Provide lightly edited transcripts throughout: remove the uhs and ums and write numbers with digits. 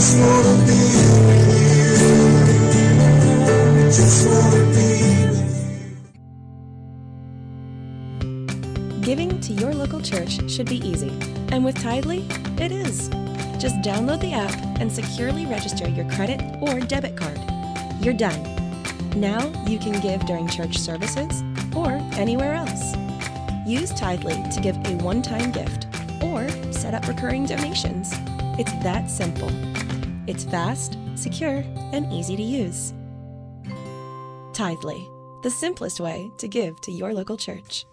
just wanna be with you. Just wanna be with you. Giving to your local church should be easy, and with Tithely, it is. Just download the app and securely register your credit or debit card. You're done. Now you can give during church services or anywhere else. Use Tithely to give a one-time gift or set up recurring donations. It's that simple. It's fast, secure, and easy to use. Tithely, the simplest way to give to your local church.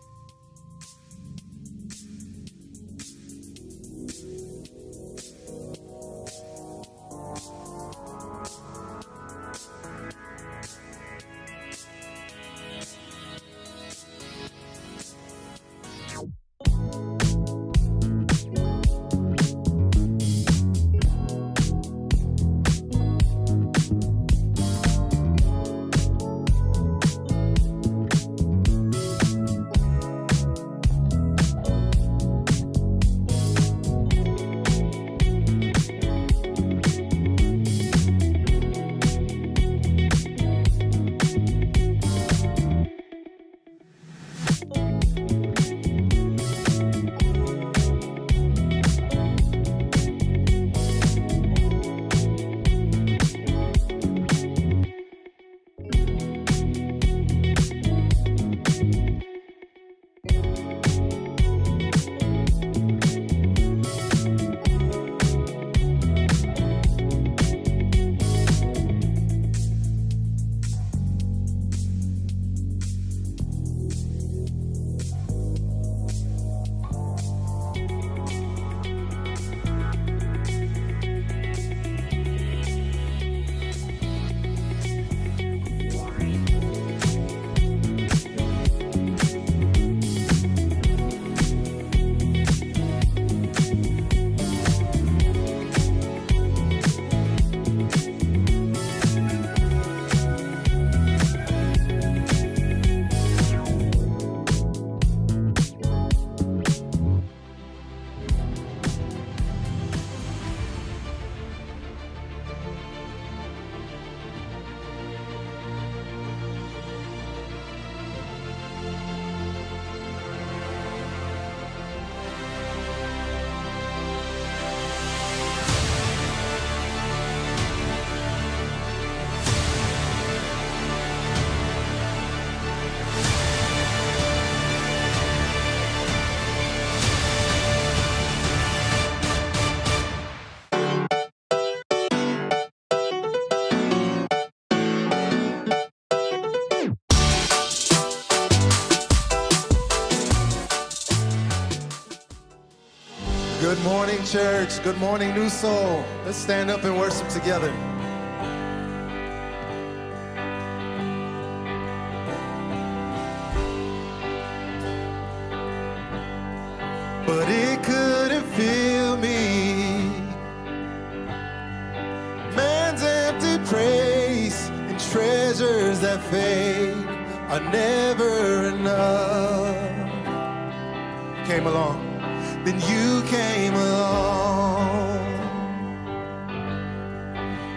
Good morning, church. Good morning, New Soul. Let's stand up and worship together. But it couldn't fill me. Man's empty praise and treasures that fade are never enough. Came along. Then you came along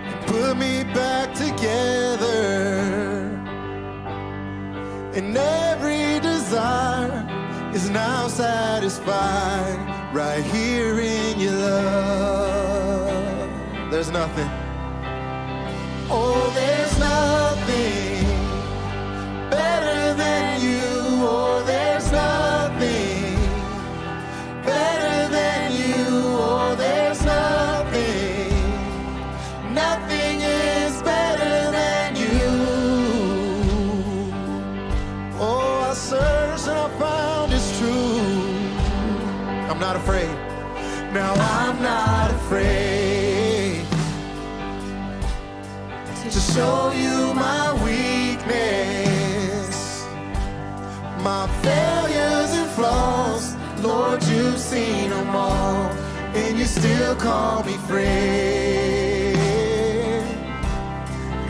and put me back together, and every desire is now satisfied right here in your love. There's nothing, oh, there's nothing better than you. Oh, there's nothing better than you. Oh, there's nothing, nothing is better than you. Oh, I searched and I found it's true. I'm not afraid. Now I'm not afraid to show you my weakness, my failures and flaws. Lord, you've seen them all, and you still call me friend.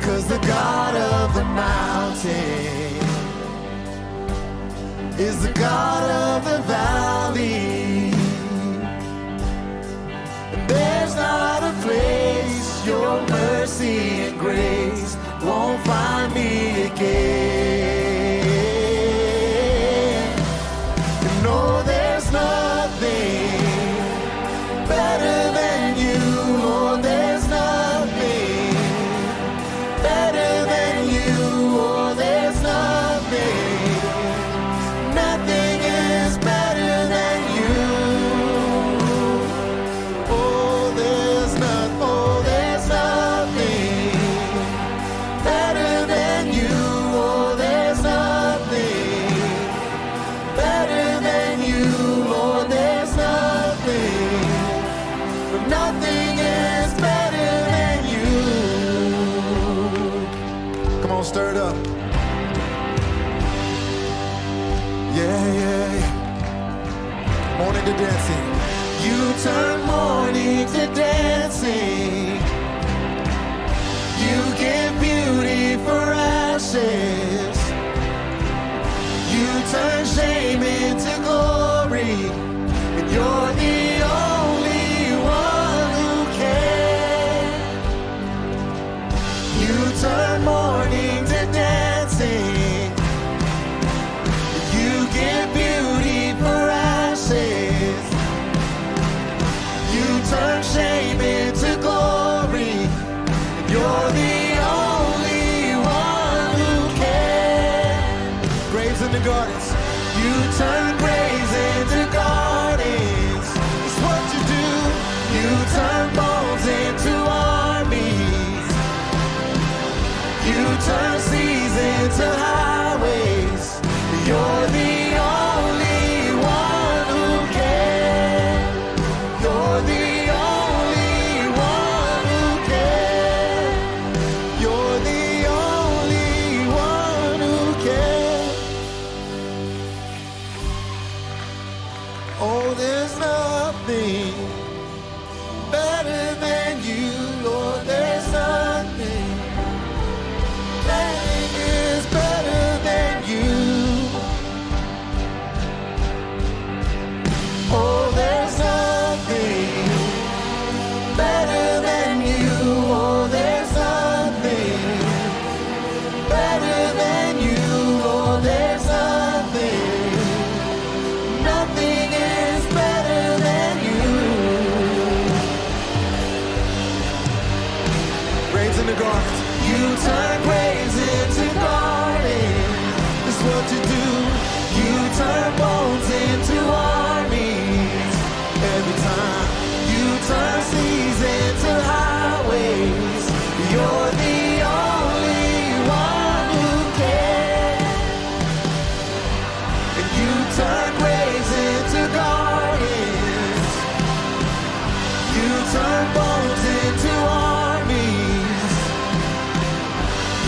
'Cause the God of the mountain is the God of the valley, and there's not a place turn mourning to dancing. You give beauty for ashes. You turn shame into glory. And you're the only one who can. You turn mourning to dancing. You give beauty for ashes. You turn shame into glory. And you're the only one who can. Graves into gardens. You turn graves into gardens. It's what you do. You turn bones into armies. You turn seas into highways. You're the only one who can. You're the only one who can. You're the only one who can. Oh, there's nothing better than you, Lord. There's nothing. Nothing is better than you. Oh, there's nothing better than you. Oh, there's nothing better than you. Oh, there's nothing. Nothing is better than you. Graves in the gardens. You turn graves into gardens. That's what you do. You turn bones into armies. Every time you turn seas into highways. You're the only one who can. And you turn graves into gardens. You turn bones into armies.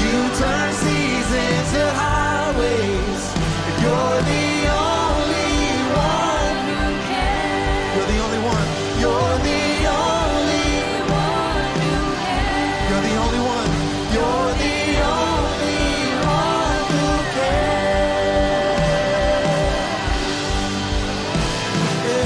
You turn seas into highways. And you're the only one who can. You're the only one. You're the only one who can. You're the only one. You're the only one who can. Yeah.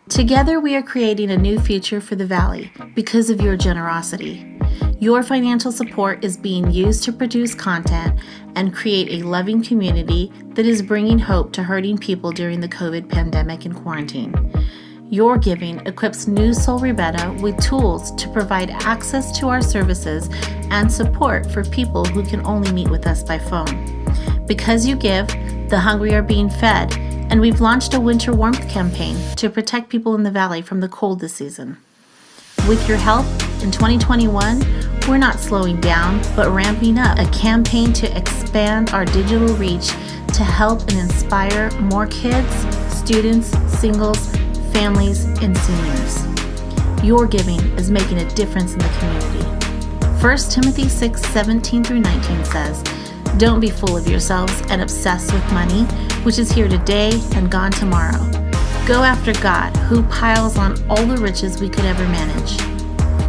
Together, we are creating a new future for the Valley because of your generosity. Your financial support is being used to produce content and create a loving community that is bringing hope to hurting people during the COVID pandemic and quarantine. Your giving equips New Soul Rebecca with tools to provide access to our services and support for people who can only meet with us by phone. Because you give, the hungry are being fed, and we've launched a winter warmth campaign to protect people in the Valley from the cold this season. With your help, in 2021, we're not slowing down, but ramping up a campaign to expand our digital reach to help and inspire more kids, students, singles, families, and seniors. Your giving is making a difference in the community. 1 Timothy 6:17-19 says, "Don't be full of yourselves and obsessed with money, which is here today and gone tomorrow. Go after God, who piles on all the riches we could ever manage.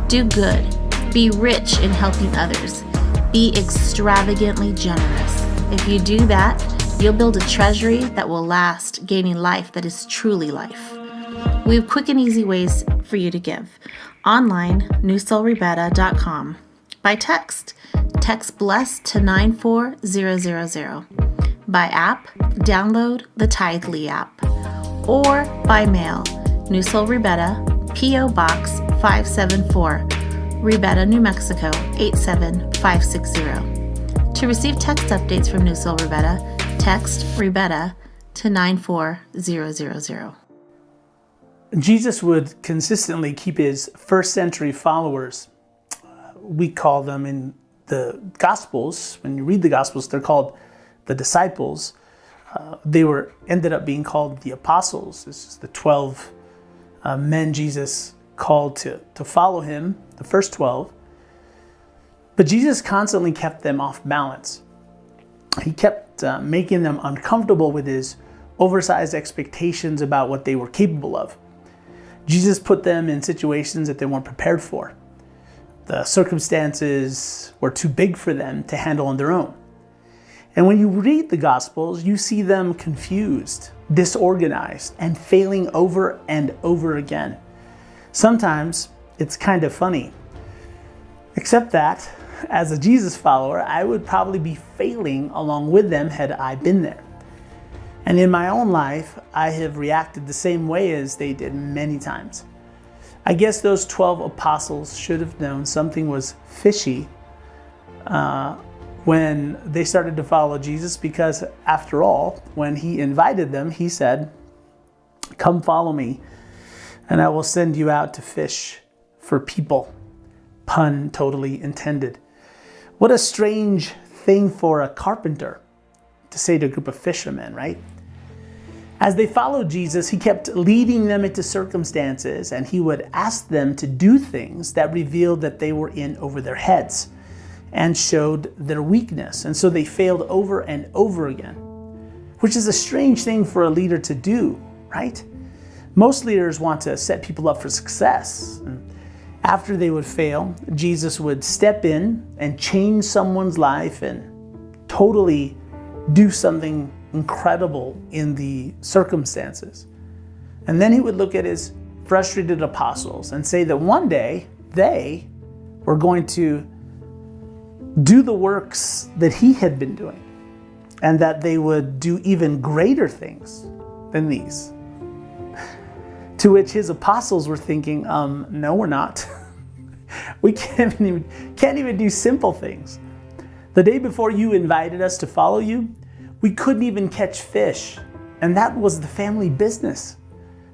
Do good. Be rich in helping others. Be extravagantly generous. If you do that, you'll build a treasury that will last, gaining life that is truly life." We have quick and easy ways for you to give. Online, newsoulrebecca.com. By text BLESS to 94000. By app, download the Tithely app. Or by mail, New Soul Rebecca, P.O. Box 574, Rebecca, New Mexico 87560. To receive text updates from New Soul Rebecca, text Rebecca to 94000. Jesus would consistently keep his first century followers, we call them in the Gospels, when you read the Gospels, they're called the disciples. They ended up being called the apostles. This is the 12 men Jesus called to follow him, the first 12. But Jesus constantly kept them off balance. He kept making them uncomfortable with his oversized expectations about what they were capable of. Jesus put them in situations that they weren't prepared for. The circumstances were too big for them to handle on their own. And when you read the Gospels, you see them confused, disorganized, and failing over and over again. Sometimes it's kind of funny. Except that, as a Jesus follower, I would probably be failing along with them had I been there. And in my own life, I have reacted the same way as they did many times. I guess those 12 apostles should have known something was fishy when they started to follow Jesus, because after all, when he invited them, he said, "Come follow me, and I will send you out to fish for people." Pun totally intended. What a strange thing for a carpenter to say to a group of fishermen, right? As they followed Jesus, he kept leading them into circumstances, and he would ask them to do things that revealed that they were in over their heads and showed their weakness. And so they failed over and over again, which is a strange thing for a leader to do, right? Most leaders want to set people up for success. And after they would fail, Jesus would step in and change someone's life and totally do something incredible in the circumstances. And then he would look at his frustrated apostles and say that one day they were going to do the works that he had been doing, and that they would do even greater things than these. To which his apostles were thinking, no, we're not. We can't even do simple things. The day before you invited us to follow you, we couldn't even catch fish, and that was the family business.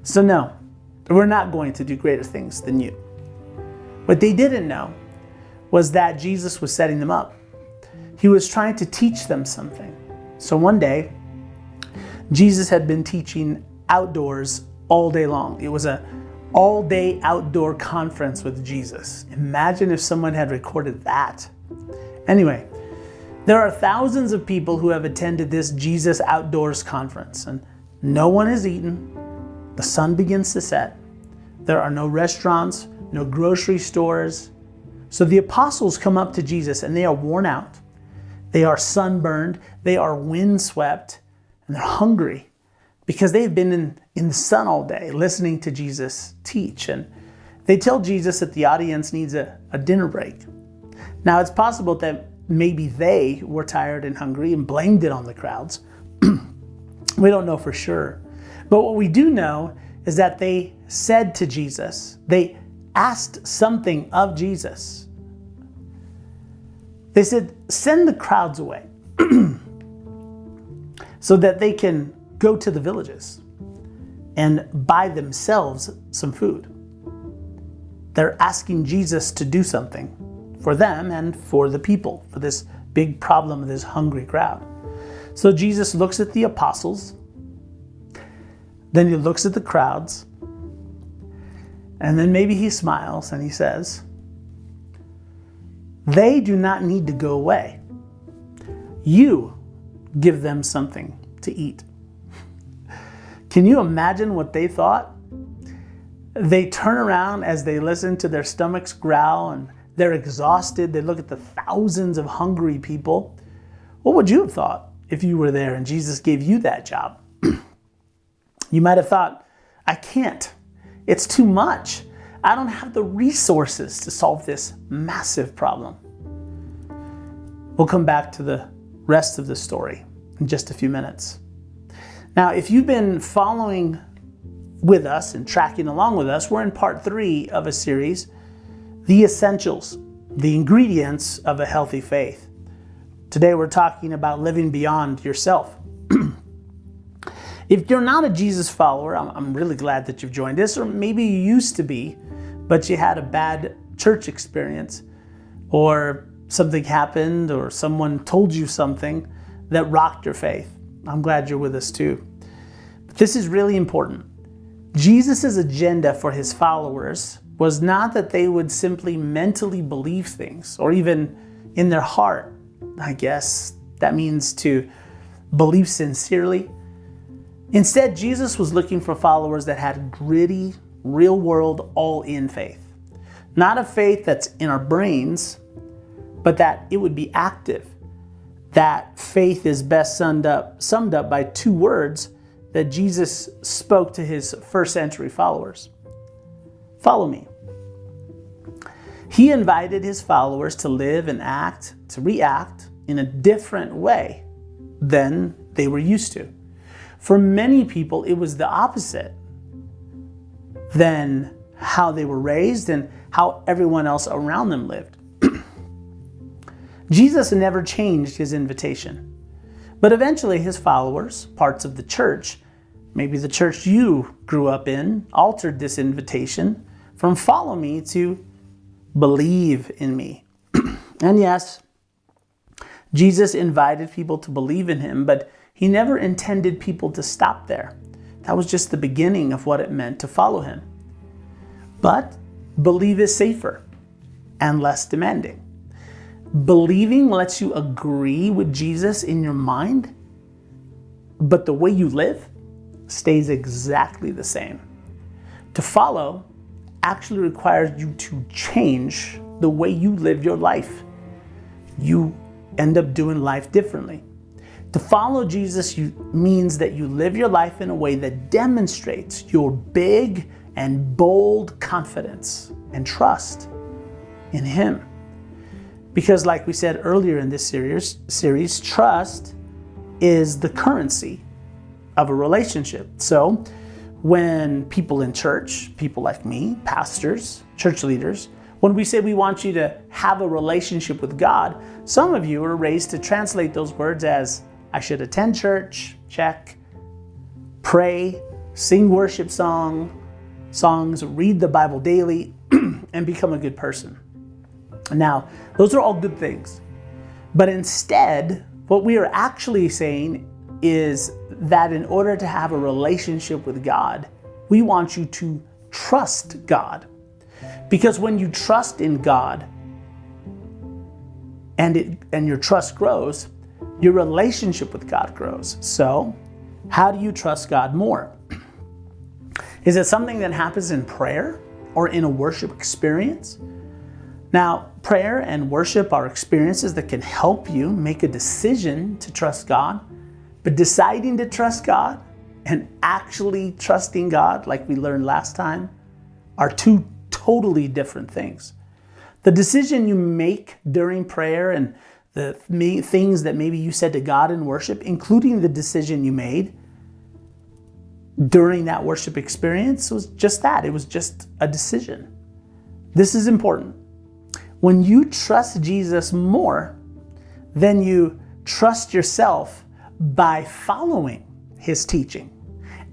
So no, we're not going to do greater things than you. What they didn't know was that Jesus was setting them up. He was trying to teach them something. So one day, Jesus had been teaching outdoors all day long. It was an all-day outdoor conference with Jesus. Imagine if someone had recorded that. Anyway, there are thousands of people who have attended this Jesus Outdoors conference, and no one has eaten. The sun begins to set. There are no restaurants, no grocery stores. So the apostles come up to Jesus, and they are worn out. They are sunburned. They are windswept, and they're hungry because they've been in the sun all day listening to Jesus teach. And they tell Jesus that the audience needs a dinner break. Now, it's possible that maybe they were tired and hungry and blamed it on the crowds. We don't know for sure. But what we do know is that they said to Jesus, they asked something of Jesus. They said, send the crowds away so that they can go to the villages and buy themselves some food. They're asking Jesus to do something for them and for the people, for this big problem of this hungry crowd. So Jesus looks at the apostles, then he looks at the crowds, and then maybe he smiles and he says, they do not need to go away. You give them something to eat. Can you imagine what they thought? They turn around as they listen to their stomachs growl and they're exhausted. They look at the thousands of hungry people. What would you have thought if you were there and Jesus gave you that job? You might have thought, I can't. It's too much. I don't have the resources to solve this massive problem. We'll come back to the rest of the story in just a few minutes. Now, if you've been following with us and tracking along with us, we're in part 3 of a series, The Essentials, the ingredients of a healthy faith. Today we're talking about living beyond yourself. If you're not a Jesus follower, I'm really glad that you've joined us, or maybe you used to be, but you had a bad church experience, or something happened, or someone told you something that rocked your faith. I'm glad you're with us too. But this is really important. Jesus' agenda for his followers was not that they would simply mentally believe things, or even in their heart, I guess that means to believe sincerely. Instead, Jesus was looking for followers that had gritty, real-world, all-in faith. Not a faith that's in our brains, but that it would be active. That faith is best summed up by two words that Jesus spoke to his first century followers. Follow me. He invited his followers to live and act, to react in a different way than they were used to. For many people, it was the opposite than how they were raised and how everyone else around them lived. Jesus never changed his invitation, but eventually his followers, parts of the church, maybe the church you grew up in, altered this invitation from follow me to believe in me. And yes, Jesus invited people to believe in him, but he never intended people to stop there. That was just the beginning of what it meant to follow him. But believe is safer and less demanding. Believing lets you agree with Jesus in your mind, but the way you live stays exactly the same. To follow actually requires you to change the way you live your life. You end up doing life differently. To follow Jesus means that you live your life in a way that demonstrates your big and bold confidence and trust in him. Because like we said earlier in this series, trust is the currency of a relationship. So when people in church, people like me, pastors, church leaders, when we say we want you to have a relationship with God, some of you are raised to translate those words as, I should attend church, check, pray, sing worship songs, read the Bible daily, and become a good person. Now, those are all good things. But instead, what we are actually saying is that in order to have a relationship with God, we want you to trust God. Because when you trust in God and your trust grows, your relationship with God grows. So, how do you trust God more? Is it something that happens in prayer or in a worship experience? Now, prayer and worship are experiences that can help you make a decision to trust God, but deciding to trust God and actually trusting God, like we learned last time, are two totally different things. The decision you make during prayer and the things that maybe you said to God in worship, including the decision you made during that worship experience, was just that. It was just a decision. This is important. When you trust Jesus more, then you trust yourself by following his teaching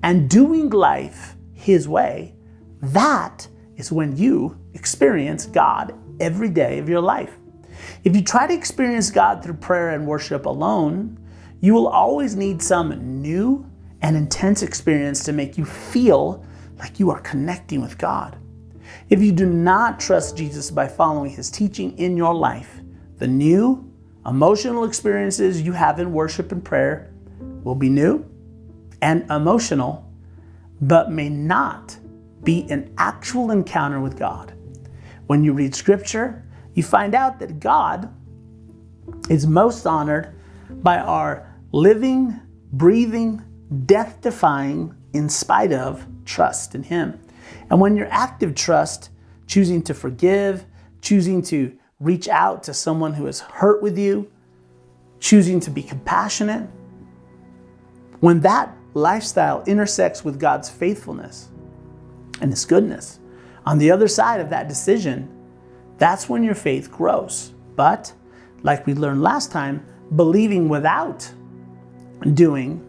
and doing life his way. That is when you experience God every day of your life. If you try to experience God through prayer and worship alone, you will always need some new and intense experience to make you feel like you are connecting with God. If you do not trust Jesus by following his teaching in your life, the new emotional experiences you have in worship and prayer will be new and emotional, but may not be an actual encounter with God. When you read scripture, you find out that God is most honored by our living, breathing, death-defying, in spite of, trust in him. And when your active trust, choosing to forgive, choosing to reach out to someone who has hurt with you, choosing to be compassionate, when that lifestyle intersects with God's faithfulness and his goodness, on the other side of that decision, that's when your faith grows. But, like we learned last time, believing without doing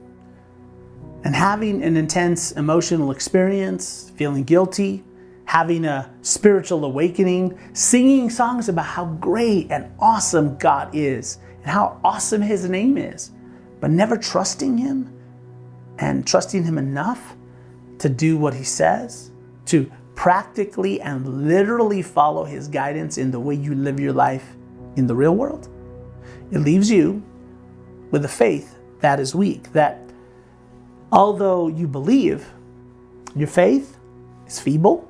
and having an intense emotional experience, feeling guilty, having a spiritual awakening, singing songs about how great and awesome God is and how awesome His name is, but never trusting Him and trusting Him enough to do what He says, to practically and literally follow His guidance in the way you live your life in the real world. It leaves you with a faith that is weak, that although you believe, your faith is feeble,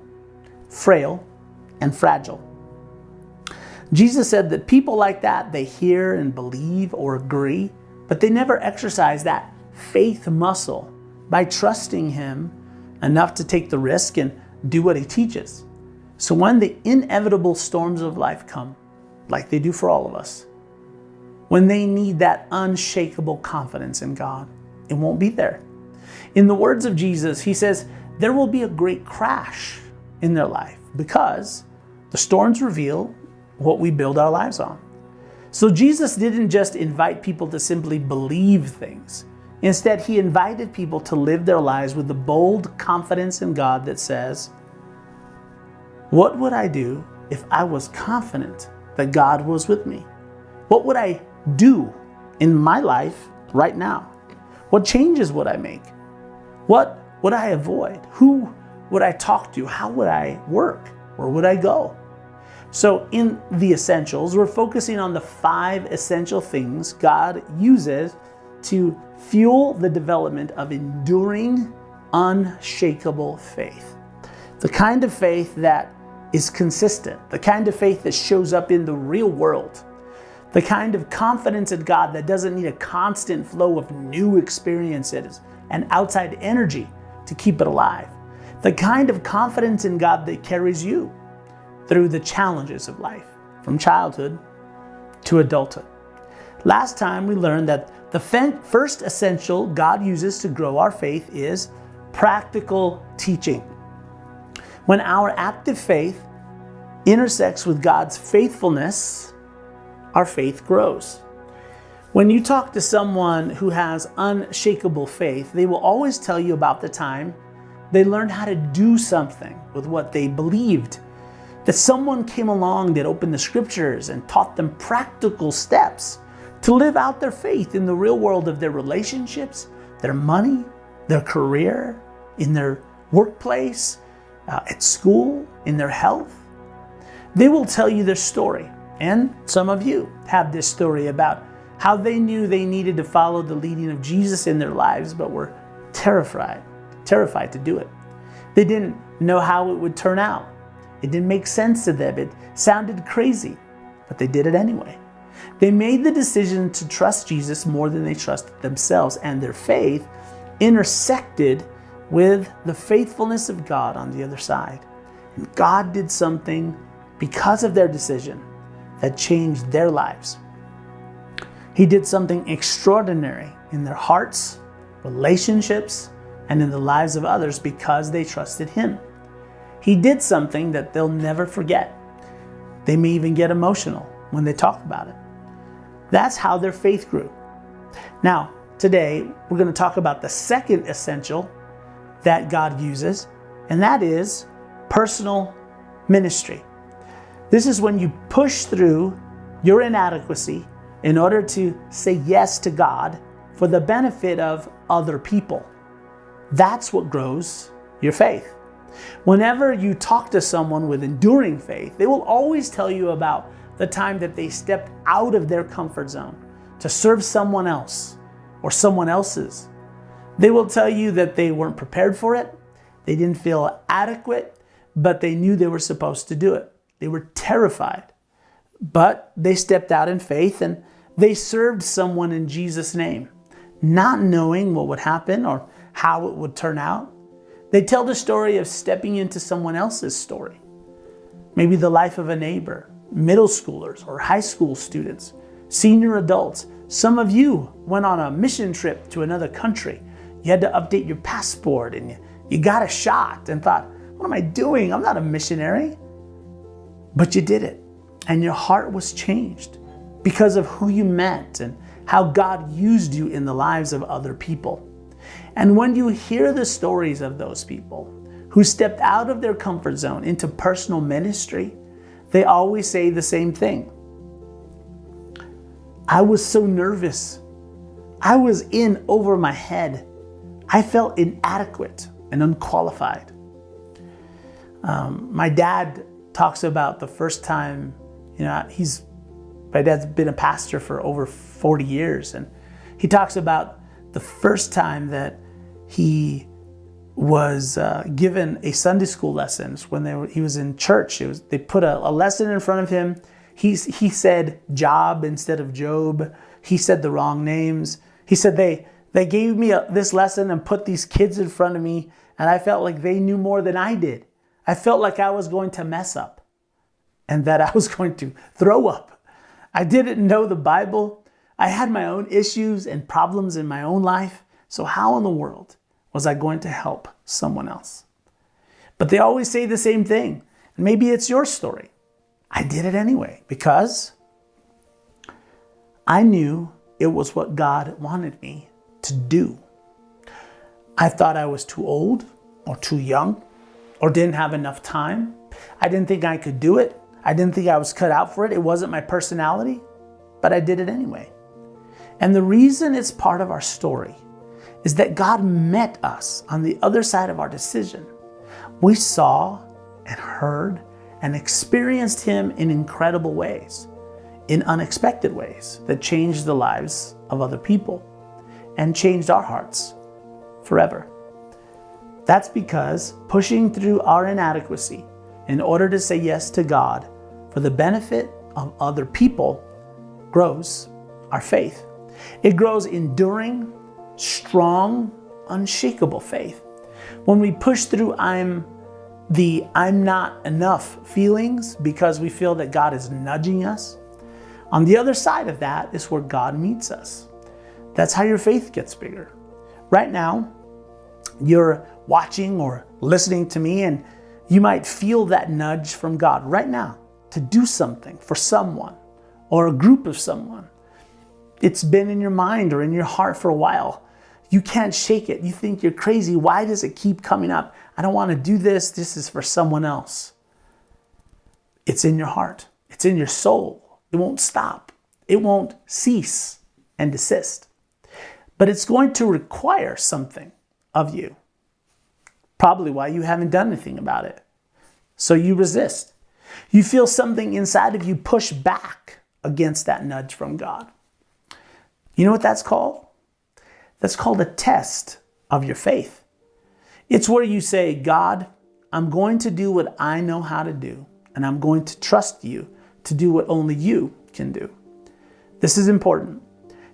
frail, and fragile. Jesus said that people like that, they hear and believe or agree, but they never exercise that faith muscle by trusting Him enough to take the risk and do what He teaches. So when the inevitable storms of life come, like they do for all of us, when they need that unshakable confidence in God, it won't be there. In the words of Jesus, He says, there will be a great crash in their life because the storms reveal what we build our lives on. So Jesus didn't just invite people to simply believe things. Instead, He invited people to live their lives with the bold confidence in God that says, what would I do if I was confident that God was with me? What would I do in my life right now? What changes would I make? What would I avoid? Who would I talk to? How would I work? Where would I go? So in the essentials, we're focusing on the 5 essential things God uses to fuel the development of enduring, unshakable faith. The kind of faith that is consistent, the kind of faith that shows up in the real world, the kind of confidence in God that doesn't need a constant flow of new experiences and outside energy to keep it alive. The kind of confidence in God that carries you through the challenges of life, from childhood to adulthood. Last time we learned that the first essential God uses to grow our faith is practical teaching. When our active faith intersects with God's faithfulness, our faith grows. When you talk to someone who has unshakable faith, they will always tell you about the time they learned how to do something with what they believed. That someone came along that opened the scriptures and taught them practical steps to live out their faith in the real world of their relationships, their money, their career, in their workplace, at school, in their health. They will tell you their story. And some of you have this story about how they knew they needed to follow the leading of Jesus in their lives, but were terrified to do it. They didn't know how it would turn out. It didn't make sense to them. It sounded crazy, but they did it anyway. They made the decision to trust Jesus more than they trusted themselves, and their faith intersected with the faithfulness of God on the other side. And God did something because of their decision that changed their lives. He did something extraordinary in their hearts, relationships, and in the lives of others because they trusted Him. He did something that they'll never forget. They may even get emotional when they talk about it. That's how their faith grew. Now, today, we're going to talk about the second essential that God uses, and that is personal ministry. This is when you push through your inadequacy in order to say yes to God for the benefit of other people. That's what grows your faith. Whenever you talk to someone with enduring faith, they will always tell you about the time that they stepped out of their comfort zone to serve someone else or someone else's. They will tell you that they weren't prepared for it, they didn't feel adequate, but they knew they were supposed to do it. They were terrified, but they stepped out in faith and they served someone in Jesus' name, not knowing what would happen or how it would turn out. They tell the story of stepping into someone else's story. Maybe the life of a neighbor, middle schoolers or high school students, senior adults. Some of you went on a mission trip to another country. You had to update your passport and you got a shot and thought, what am I doing? I'm not a missionary. But you did it. And your heart was changed because of who you met and how God used you in the lives of other people. And when you hear the stories of those people who stepped out of their comfort zone into personal ministry, they always say the same thing. I was so nervous. I was in over my head. I felt inadequate and unqualified. My dad talks about the first time, my dad's been a pastor for over 40 years, and he talks about the first time that he was given a Sunday school lesson when he was in church. They put a lesson in front of him. He said Job instead of Job. He said the wrong names. He said they gave me this lesson and put these kids in front of me, and I felt like they knew more than I did. I felt like I was going to mess up and that I was going to throw up. I didn't know the Bible. I had my own issues and problems in my own life. So how in the world was I going to help someone else? But they always say the same thing. And maybe it's your story. I did it anyway because I knew it was what God wanted me to do. I thought I was too old or too young or didn't have enough time. I didn't think I could do it. I didn't think I was cut out for it. It wasn't my personality, but I did it anyway. And the reason it's part of our story is that God met us on the other side of our decision. We saw and heard and experienced Him in incredible ways, in unexpected ways that changed the lives of other people and changed our hearts forever. That's because pushing through our inadequacy in order to say yes to God for the benefit of other people grows our faith. It grows enduring, strong, unshakable faith. When we push through I'm not enough feelings because we feel that God is nudging us, on the other side of that is where God meets us. That's how your faith gets bigger. Right now, you're watching or listening to me, and you might feel that nudge from God right now to do something for someone or a group of someone. It's been in your mind or in your heart for a while. You can't shake it. You think you're crazy. Why does it keep coming up? I don't want to do this. This is for someone else. It's in your heart. It's in your soul. It won't stop. It won't cease and desist. But it's going to require something of you. Probably why you haven't done anything about it. So you resist. You feel something inside of you push back against that nudge from God. You know what that's called? That's called a test of your faith. It's where you say, God, I'm going to do what I know how to do, and I'm going to trust you to do what only you can do. This is important.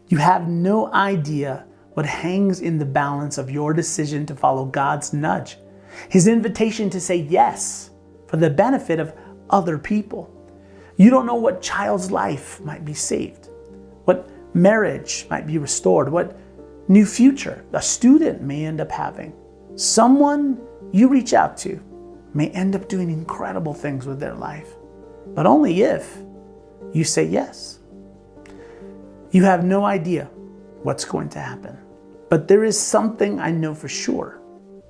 You have no idea what hangs in the balance of your decision to follow God's nudge, His invitation to say yes for the benefit of other people. You don't know what child's life might be saved, what marriage might be restored, what new future a student may end up having. Someone you reach out to may end up doing incredible things with their life, but only if you say yes. You have no idea what's going to happen, but there is something I know for sure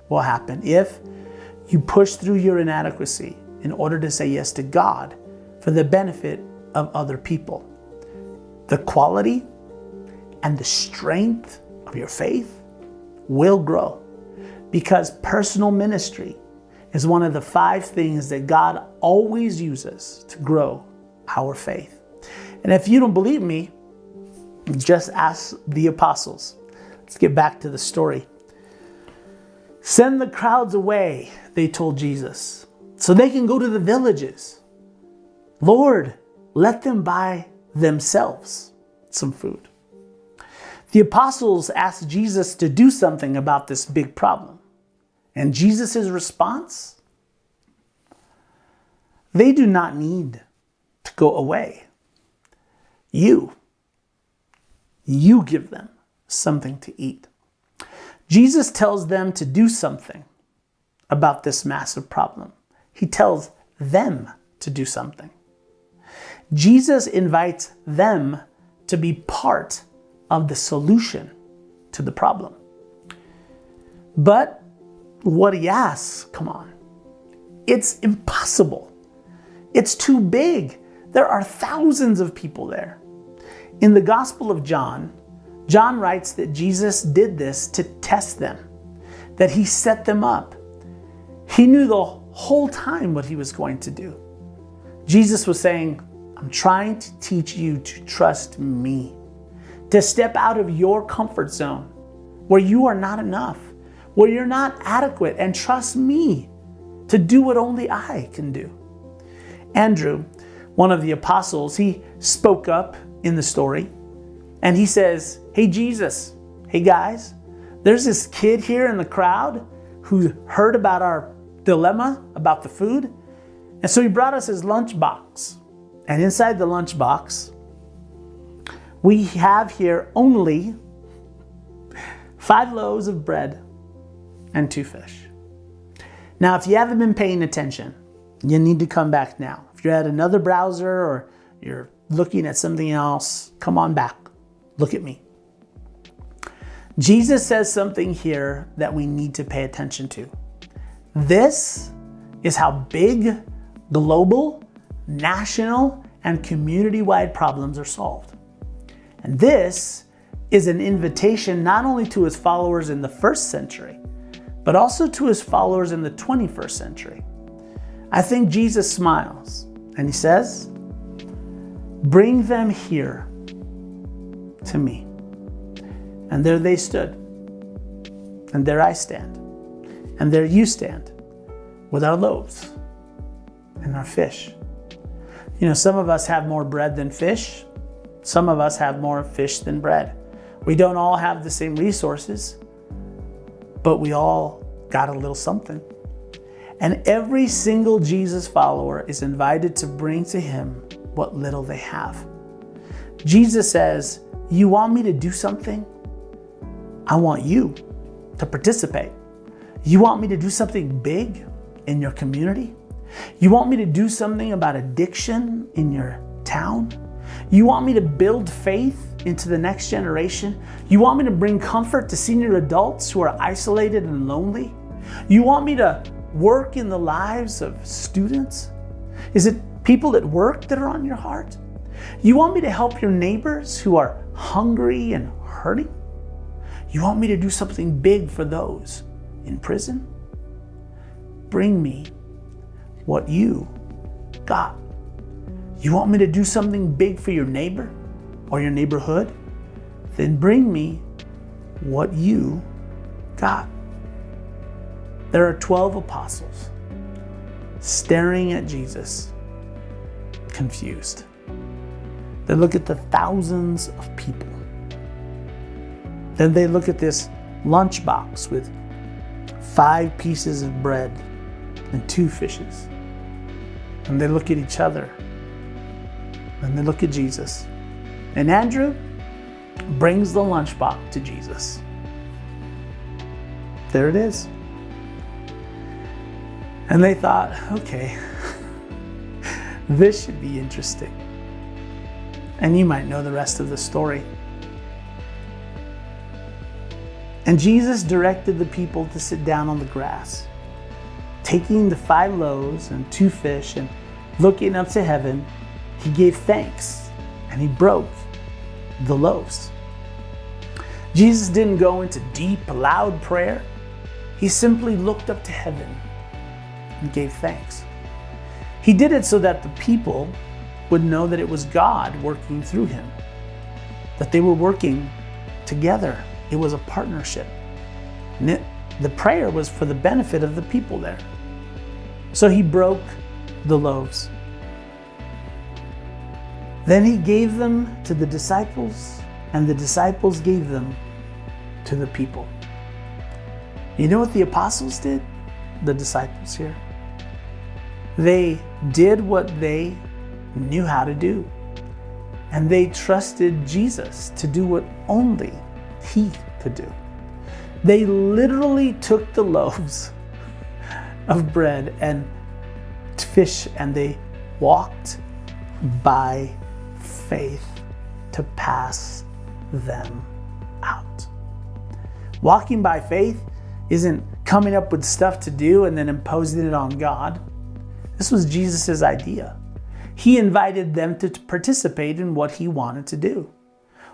will happen if you push through your inadequacy in order to say yes to God for the benefit of other people. The quality and the strength of your faith will grow because personal ministry is one of the 5 things that God always uses to grow our faith. And if you don't believe me, just ask the apostles. Let's get back to the story. Send the crowds away, they told Jesus, so they can go to the villages. Lord, let them buy themselves some food. The apostles asked Jesus to do something about this big problem. And Jesus' response? They do not need to go away. You give them something to eat. Jesus tells them to do something about this massive problem. He tells them to do something. Jesus invites them to be part of the solution to the problem. But what he asks, come on, it's impossible. It's too big. There are thousands of people there. In the Gospel of John, John writes that Jesus did this to test them, that he set them up. He knew the whole time what he was going to do. Jesus was saying, I'm trying to teach you to trust me, to step out of your comfort zone where you are not enough, where you're not adequate, and trust me to do what only I can do. Andrew, one of the apostles, he spoke up in the story and he says, hey Jesus, hey guys, there's this kid here in the crowd who heard about our dilemma about the food. And so he brought us his lunchbox. And inside the lunchbox, we have here only 5 loaves of bread and 2 fish. Now, if you haven't been paying attention, you need to come back now. If you're at another browser or you're looking at something else, come on back. Look at me. Jesus says something here that we need to pay attention to. This is how big, global, national, and community-wide problems are solved. And this is an invitation not only to his followers in the 1st century, but also to his followers in the 21st century. I think Jesus smiles and he says, bring them here to me. And there they stood. And there I stand. And there you stand with our loaves and our fish. You know, some of us have more bread than fish. Some of us have more fish than bread. We don't all have the same resources, but we all got a little something. And every single Jesus follower is invited to bring to him what little they have. Jesus says, you want me to do something? I want you to participate. You want me to do something big in your community? You want me to do something about addiction in your town? You want me to build faith into the next generation? You want me to bring comfort to senior adults who are isolated and lonely? You want me to work in the lives of students? Is it people at work that are on your heart? You want me to help your neighbors who are hungry and hurting? You want me to do something big for those in prison? Bring me what you got. You want me to do something big for your neighbor or your neighborhood? Then bring me what you got. There are 12 apostles staring at Jesus, confused. They look at the thousands of people. Then they look at this lunchbox with 5 pieces of bread and 2 fishes. And they look at each other. And they look at Jesus. And Andrew brings the lunchbox to Jesus. There it is. And they thought, okay, this should be interesting. And you might know the rest of the story. And Jesus directed the people to sit down on the grass. Taking the 5 loaves and 2 fish and looking up to heaven, he gave thanks and he broke the loaves. Jesus didn't go into deep, loud prayer. He simply looked up to heaven and gave thanks. He did it so that the people would know that it was God working through him, that they were working together. It was a partnership. And the prayer was for the benefit of the people there. So he broke the loaves. Then he gave them to the disciples, and the disciples gave them to the people. You know what the apostles did? The disciples here. They did what they knew how to do. And they trusted Jesus to do what only he could do. They literally took the loaves of bread and fish and they walked by faith to pass them out. Walking by faith isn't coming up with stuff to do and then imposing it on God. This was Jesus' idea. He invited them to participate in what he wanted to do.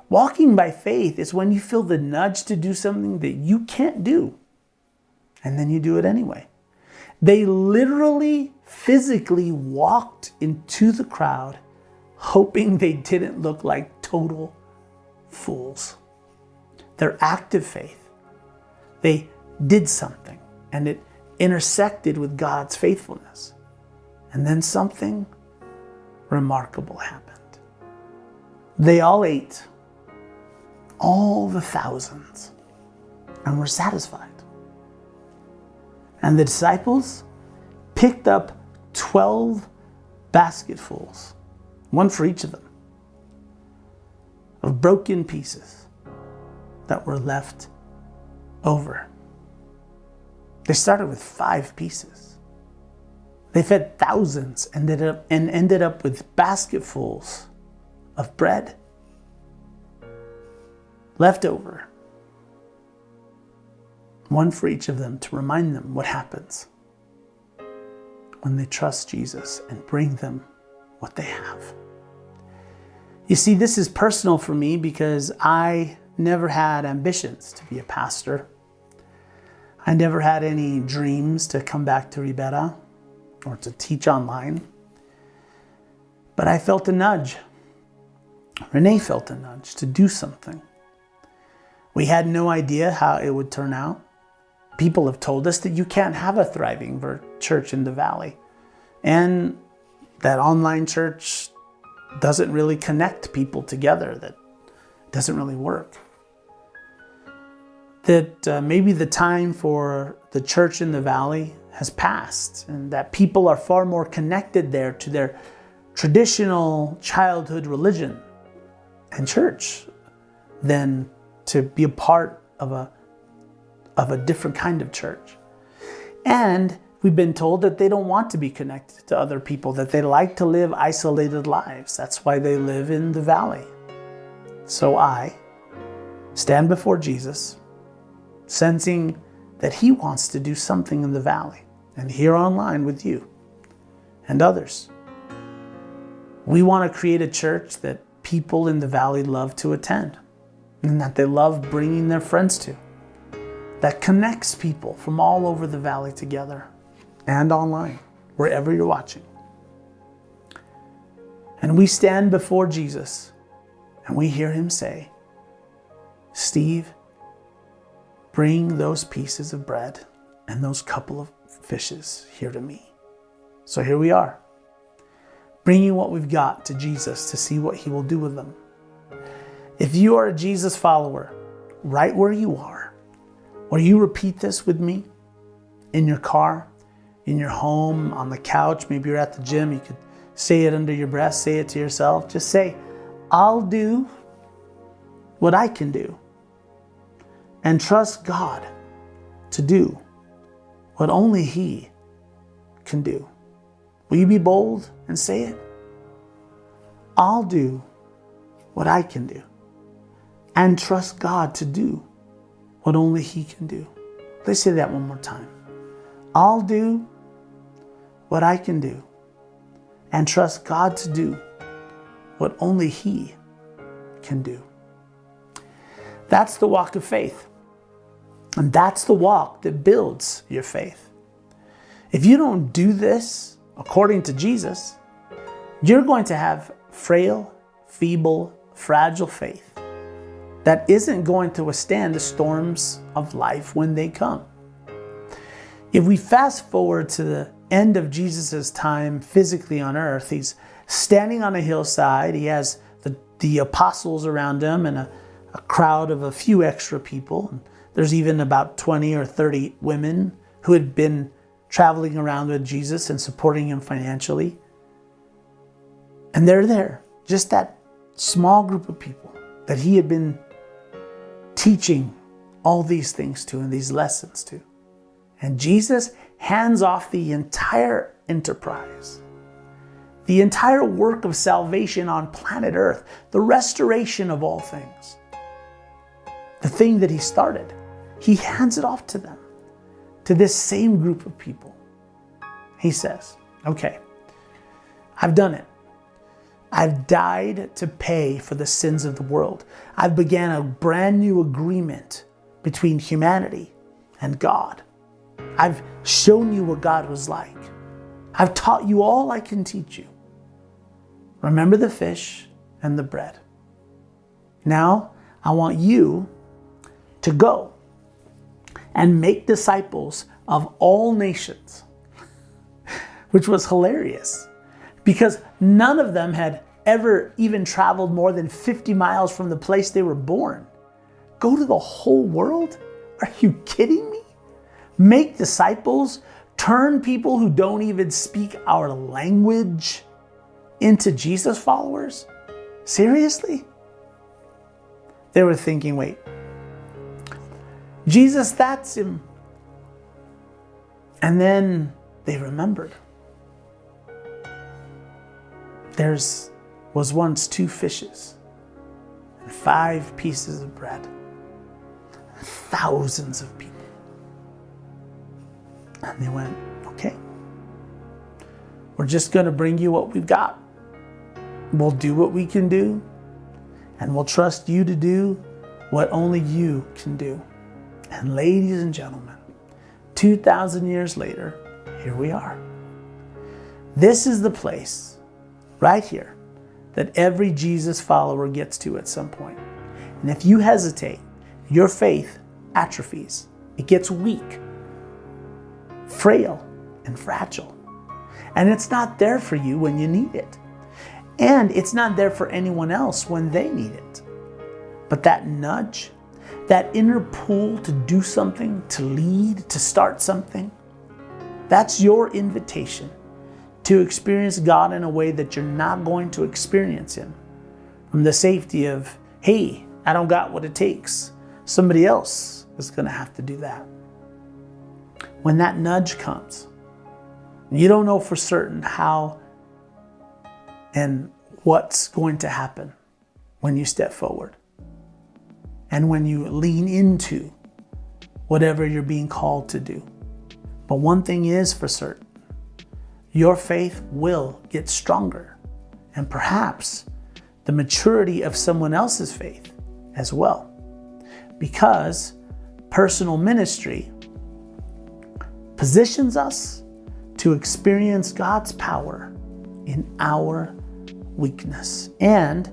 Walking by faith is when you feel the nudge to do something that you can't do, and then you do it anyway. They literally, physically walked into the crowd, hoping they didn't look like total fools. Their active faith, they did something, and it intersected with God's faithfulness. And then something remarkable happened. They all ate, all the thousands, and were satisfied. And the disciples picked up 12 basketfuls, one for each of them, of broken pieces that were left over. They started with 5 pieces. They fed thousands and ended up with basketfuls of bread left over. One for each of them to remind them what happens when they trust Jesus and bring them what they have. You see, this is personal for me because I never had ambitions to be a pastor. I never had any dreams to come back to Ribera or to teach online. But I felt a nudge. Renee felt a nudge to do something. We had no idea how it would turn out. People have told us that you can't have a thriving church in the valley, and that online church doesn't really connect people together, that doesn't really work. That maybe the time for the church in the valley has passed, and that people are far more connected there to their traditional childhood religion and church than to be a part of a different kind of church. And we've been told that they don't want to be connected to other people, that they like to live isolated lives. That's why they live in the valley. So I stand before Jesus, sensing that he wants to do something in the valley, and here online with you and others. We want to create a church that people in the valley love to attend, and that they love bringing their friends to, that connects people from all over the valley together and online, wherever you're watching. And we stand before Jesus and we hear him say, Steve, bring those pieces of bread and those couple of fishes here to me. So here we are, bringing what we've got to Jesus to see what he will do with them. If you are a Jesus follower, right where you are, or you repeat this with me in your car, in your home, on the couch, maybe you're at the gym, you could say it under your breath, say it to yourself. Just say, I'll do what I can do and trust God to do what only he can do. Will you be bold and say it? I'll do what I can do and trust God to do what only he can do. Let's say that one more time. I'll do what I can do and trust God to do what only he can do. That's the walk of faith. And that's the walk that builds your faith. If you don't do this according to Jesus, you're going to have frail, feeble, fragile faith that isn't going to withstand the storms of life when they come. If we fast forward to the end of Jesus' time physically on earth, he's standing on a hillside. He has the apostles around him and a crowd of a few extra people. There's even about 20 or 30 women who had been traveling around with Jesus and supporting him financially. And they're there, just that small group of people that he had been teaching all these things to and these lessons to. And Jesus hands off the entire enterprise, the entire work of salvation on planet Earth, the restoration of all things, the thing that he started. He hands it off to them. to this same group of people. He says, okay, I've done it. I've died to pay for the sins of the world. I've began a brand new agreement between humanity and God. I've shown you what God was like. I've taught you all I can teach you. Remember the fish and the bread. Now, I want you to go and make disciples of all nations, which was hilarious because none of them had ever even traveled more than 50 miles from the place they were born. Go to the whole world? Are you kidding me? Make disciples, turn people who don't even speak our language into Jesus followers? Seriously? They were thinking, wait, Jesus, that's him. And then they remembered. There was once 2 fishes and 5 pieces of bread. Thousands of people. And they went, okay, we're just going to bring you what we've got. We'll do what we can do, and we'll trust you to do what only you can do. And ladies and gentlemen, 2,000 years later, here we are. This is the place, right here, that every Jesus follower gets to at some point. And if you hesitate, your faith atrophies. It gets weak, frail, and fragile. And it's not there for you when you need it. And it's not there for anyone else when they need it. But that nudge, that inner pull to do something, to lead, to start something, that's your invitation to experience God in a way that you're not going to experience Him from the safety of, hey, I don't got what it takes. Somebody else is going to have to do that. When that nudge comes, you don't know for certain how and what's going to happen when you step forward and when you lean into whatever you're being called to do. But one thing is for certain, your faith will get stronger, and perhaps the maturity of someone else's faith as well, because personal ministry positions us to experience God's power in our weakness. And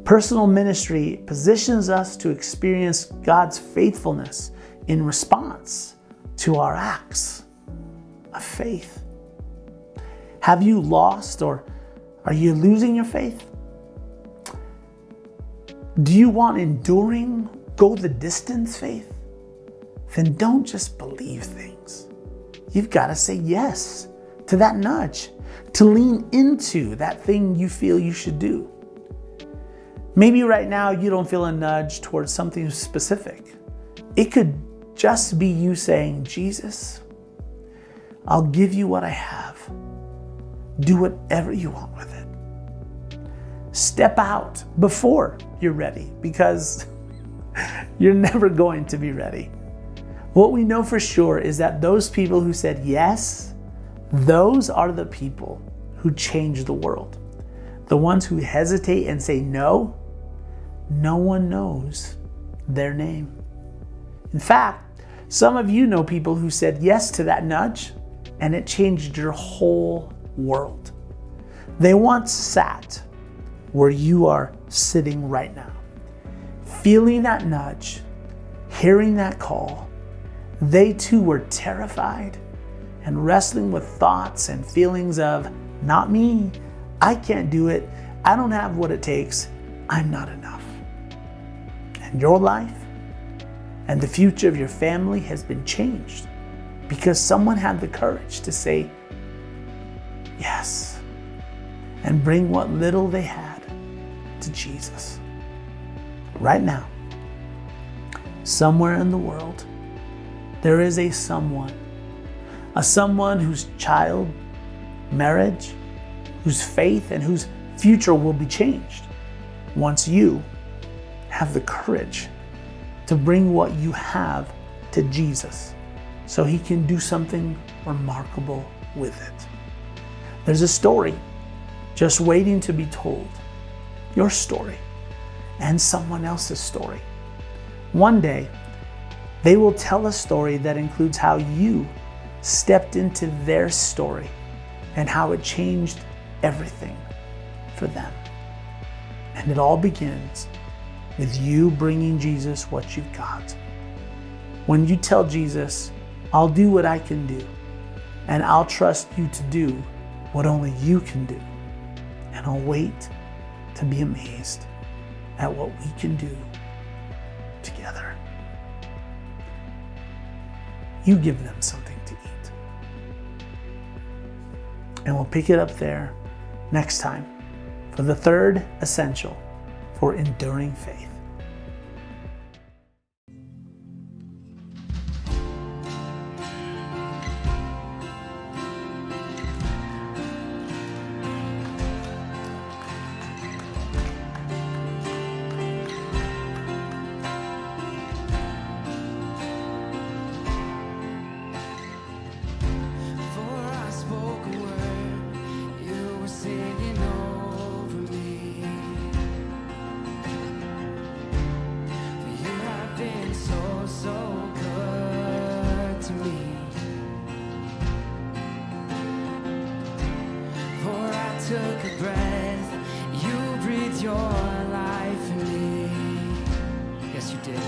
personal ministry positions us to experience God's faithfulness in response to our acts of faith. Have you lost, or are you losing your faith? Do you want enduring, go the distance faith? Then don't just believe things. You've got to say yes to that nudge, to lean into that thing you feel you should do. Maybe right now you don't feel a nudge towards something specific. It could just be you saying, Jesus, I'll give you what I have. Do whatever you want with it. Step out before you're ready, because you're never going to be ready. What we know for sure is that those people who said yes, those are the people who change the world. The ones who hesitate and say no, no one knows their name. In fact, some of you know people who said yes to that nudge, and it changed your whole world. They once sat where you are sitting right now, feeling that nudge, hearing that call. They too were terrified and wrestling with thoughts and feelings of, not me, I can't do it, I don't have what it takes, I'm not enough. And your life and the future of your family has been changed because someone had the courage to say yes and bring what little they had to Jesus. Right now, somewhere in the world, there is a someone whose child, marriage, whose faith, and whose future will be changed once you have the courage to bring what you have to Jesus so he can do something remarkable with it. There's a story just waiting to be told. Your story and someone else's story. One day, they will tell a story that includes how you stepped into their story and how it changed everything for them. And it all begins with you bringing Jesus what you've got. When you tell Jesus, I'll do what I can do, and I'll trust you to do what only you can do, and I'll wait to be amazed at what we can do together. You give them something to eat. And we'll pick it up there next time for the third essential for enduring faith. Before I spoke a word, you were singing over me. For you have been so, so good to me. For I took a breath, you breathed your life in me. Yes, you did.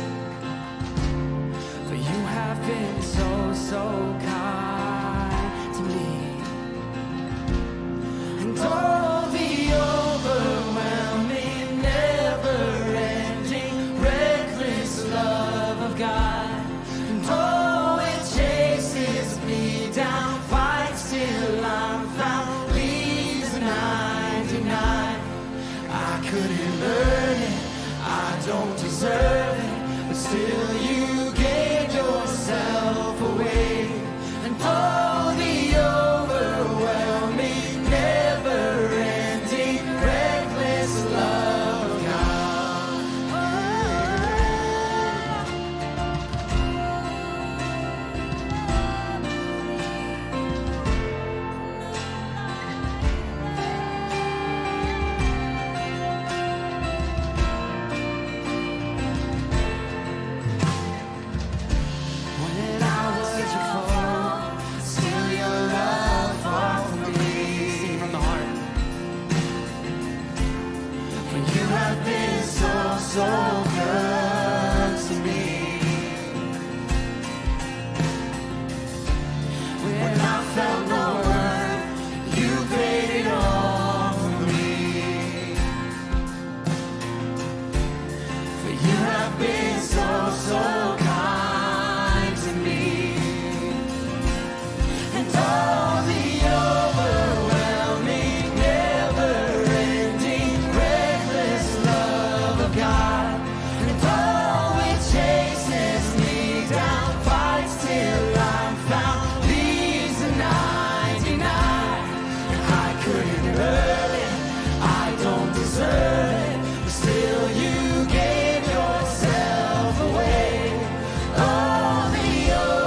For you have been so, so kind to me. And all the overwhelming, never-ending, reckless love of God. And oh, it chases me down, fights till I'm found, leaves the 99. I couldn't earn it, I don't deserve it, but still you gave yourself away. And oh, the overwhelming, never-ending, reckless love of God. When I was your foe, still your love fought for me. Sing from the heart. For you have been so, so good to me. When I felt no worth, you paid it all for me. For you have been so, so kind to me. And all the overwhelming, never-ending, reckless love of God. And oh, it chases me down, fights till I'm found, leaves the 99. And I couldn't earn it, I don't deserve it, but still you gave yourself away. Oh, the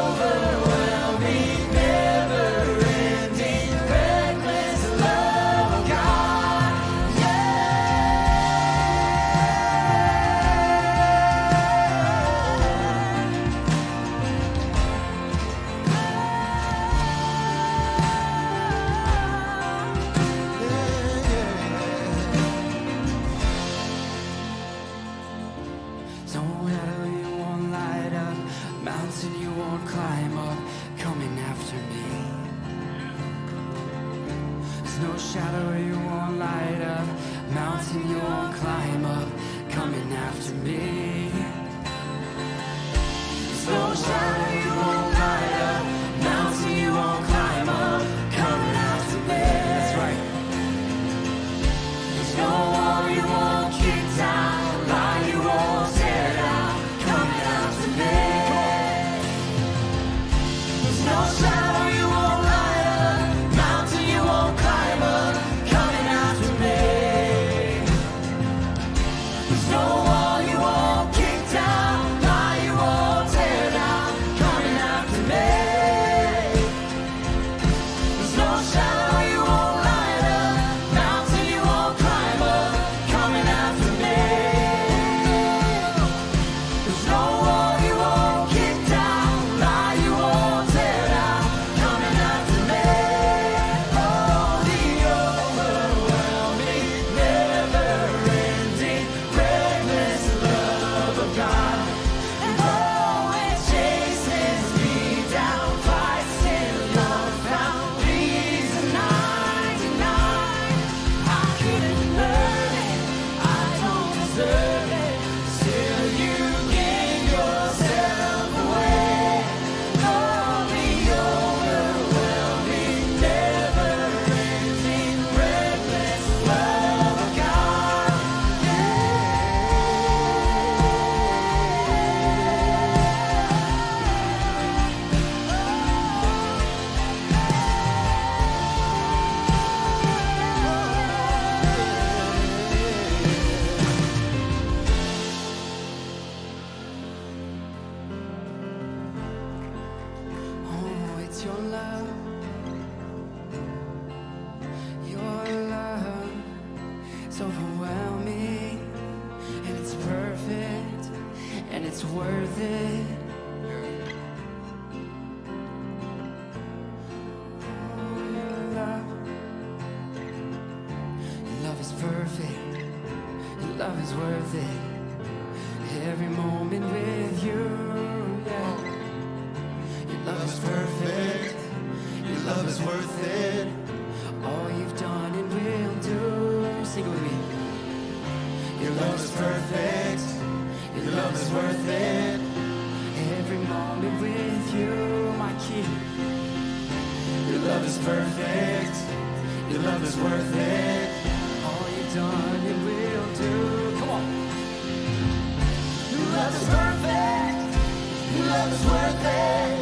overwhelming, never-ending, reckless love of God. Yeah. No matter you won't light up, mountain you won't climb up, coming after me. There's no shadow you won't light up, mountain you won't climb up, coming after me. There's no shadow you won't light up, mountain you won't climb up, coming after me. That's right. There's no wall you won't kick down, lie you won't tear down, coming after me. There's no shadow you won't light up, mountain you won't climb up, coming after me. There's no wall you won't kick it's your love. Your love is overwhelming, and it's perfect, and it's worth it. Love is perfect, your love is worth it. Every moment with you, yeah. Your love is perfect, your love is worth it. All you've done and will do. Sing it with me. Your love is perfect, your love is worth it. Every moment with you, my King. Your love is perfect, your love is worth it. All you've done and will do. Come on. Your love is perfect, your love is worth it.